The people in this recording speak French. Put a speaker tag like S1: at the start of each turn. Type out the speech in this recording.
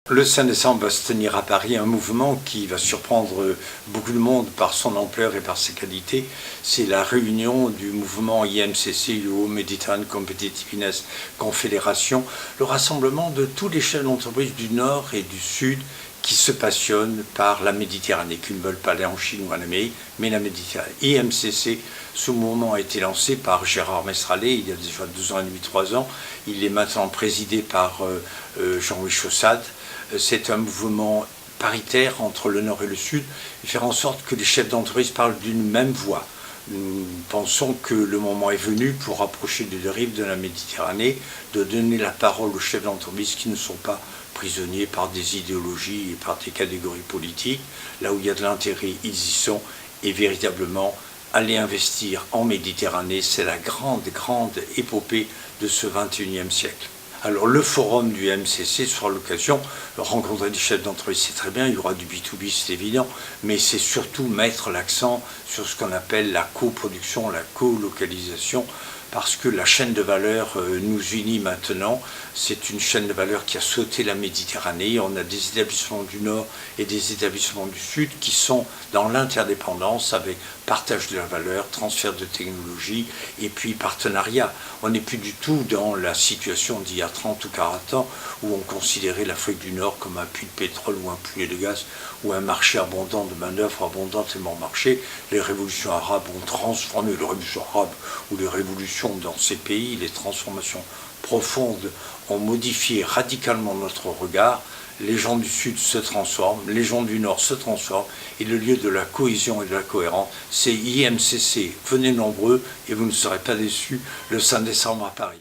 S1: Le 5 décembre va se tenir à Paris un mouvement qui va surprendre beaucoup de monde par son ampleur et par ses qualités. C'est la réunion du mouvement IMCC, Euro-Mediterranean Competitiveness Confédération, le rassemblement de tous les chefs d'entreprise du Nord et du Sud qui se passionnent par la Méditerranée, qui ne veulent pas aller en Chine ou en Amérique, mais la Méditerranée. IMCC, ce mouvement a été lancé par Gérard Mestrallet il y a déjà 2 ans et demi, 3 ans. Il est maintenant présidé par Jean-Louis Chaussade. C'est un mouvement paritaire entre le Nord et le Sud, et faire en sorte que les chefs d'entreprise parlent d'une même voix. Nous pensons que le moment est venu pour rapprocher des deux rives de la Méditerranée, de donner la parole aux chefs d'entreprise qui ne sont pas prisonniers par des idéologies et par des catégories politiques. Là où il y a de l'intérêt, ils y sont, et véritablement aller investir en Méditerranée, c'est la grande épopée de ce XXIe siècle. Alors le forum du MCC sera l'occasion de rencontrer des chefs d'entreprise, c'est très bien, il y aura du B2B, c'est évident, mais c'est surtout mettre l'accent sur ce qu'on appelle la coproduction, la colocalisation, parce que la chaîne de valeur nous unit maintenant. C'est une chaîne de valeur qui a sauté la Méditerranée. On a des établissements du Nord et des établissements du Sud qui sont dans l'interdépendance avec partage de la valeur, transfert de technologie et puis partenariat. On n'est plus du tout dans la situation d'il y a 30 ou 40 ans où on considérait l'Afrique du Nord comme un puits de pétrole ou un puits de gaz ou un marché abondant de main-d'œuvre abondante et bon marché. Les révolutions arabes ont transformé, les révolutions arabes ou les révolutions dans ces pays, les transformations profondes ont modifié radicalement notre regard. Les gens du Sud se transforment, les gens du Nord se transforment, et le lieu de la cohésion et de la cohérence, c'est IMCC. Venez nombreux et vous ne serez pas déçus le 5 décembre à Paris.